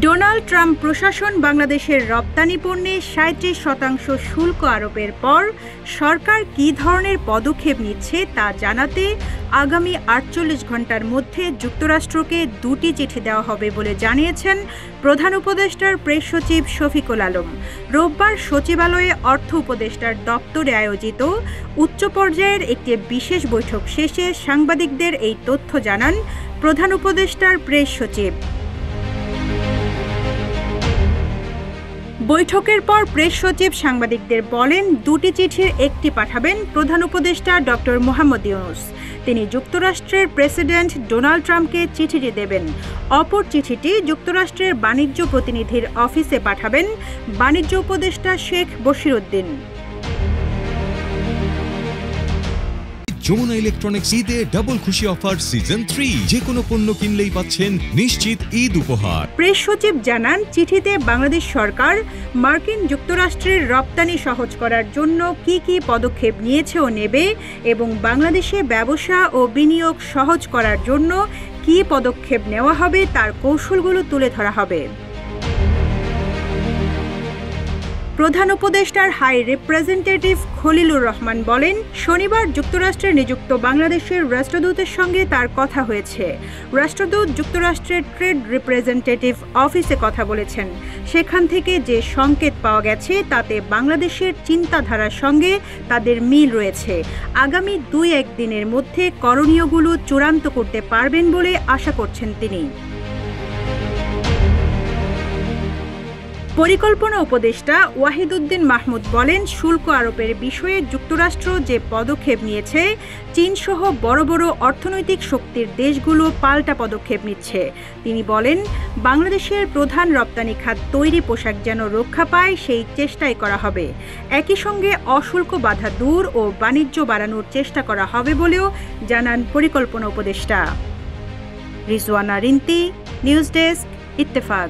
Donald Trump প্রশাসন বাংলাদেশের রপ্তানি পণ্যে ৩৭% শুল্ক আরোপের পর সরকার কী ধরনের পদক্ষেপ নিচ্ছে তা জানাতে আগামী ৪৮ ঘণ্টার মধ্যে যুক্তরাষ্ট্রকে ২টি চিঠি দেওয়া হবে বলে জানিয়েছেন প্রধান উপদেষ্টার প্রেস সচিব শফিকুল আলম। রোববার সচিবালয়ে অর্থ উপদেষ্টার দপ্তরে আয়োজিত উচ্চ পর্যায়ের একটি বিশেষ বৈঠক শেষে সাংবাদিকদের এই তথ্য জানান প্রধান উপদেষ্টার প্রেস সচিব। বৈঠকের পর প্রেস সচিব সাংবাদিকদের বলেন, ২টি চিঠির একটি পাঠাবেন প্রধান উপদেষ্টা ডক্টর মোহাম্মদ ইউনূস। তিনি যুক্তরাষ্ট্রের প্রেসিডেন্ট ডোনাল্ড ট্রাম্পকে চিঠিটি দেবেন। অপর চিঠিটি যুক্তরাষ্ট্রের বাণিজ্য প্রতিনিধির অফিসে পাঠাবেন বাণিজ্য উপদেষ্টা শেখ বশিরউদ্দিন। যমুনা ইলেকট্রনিক্স ঈদে ডাবল খুশি অফার সিজন 3, যে কোনো পণ্য কিনলেই পাচ্ছেন নিশ্চিত ঈদ উপহার। প্রেস সচিব জানান, চিঠিতে বাংলাদেশ সরকার মার্কিন যুক্তরাষ্ট্রের রপ্তানি সহজ করার জন্য কি কি পদক্ষেপ নিয়েছে ও নেবে এবং বাংলাদেশে ব্যবসা ও বিনিয়োগ সহজ করার জন্য কি পদক্ষেপ নেওয়া হবে তার কৌশলগুলো তুলে ধরা হবে। প্রধান উপদেষ্টার হাই রিপ্রেজেন্টেটিভ খলিলুর রহমান বলেন, শনিবার যুক্তরাষ্ট্রে নিযুক্ত বাংলাদেশের রাষ্ট্রদূতের সঙ্গে তার কথা হয়েছে। রাষ্ট্রদূত যুক্তরাষ্ট্রের ট্রেড রিপ্রেজেন্টেটিভ অফিসে কথা বলেছেন। সেখান থেকে যে সংকেত পাওয়া গেছে তাতে বাংলাদেশের চিন্তাধারার সঙ্গে তাদের মিল রয়েছে। আগামী ২-১ দিনের মধ্যে করণীয়গুলো চূড়ান্ত করতে পারবেন বলে আশা করছেন তিনি। পরিকল্পনা উপদেষ্টা ওয়াহিদুদ্দিন মাহমুদ বলেন, শুল্ক আরোপের বিষয়ে যুক্তরাষ্ট্র যে পদক্ষেপ নিয়েছে, চীনসহ বড় বড় অর্থনৈতিক শক্তির দেশগুলো পাল্টা পদক্ষেপ নিচ্ছে। তিনি বলেন, বাংলাদেশের প্রধান রপ্তানি খাত তৈরি পোশাক যেন রক্ষা পায় সেই চেষ্টাই করা হবে। একই সঙ্গে অশুল্ক বাধা দূর ও বাণিজ্য বাড়ানোর চেষ্টা করা হবে বলেও জানান পরিকল্পনা উপদেষ্টা। Rizwana Rinti, news desk, Ittefaq.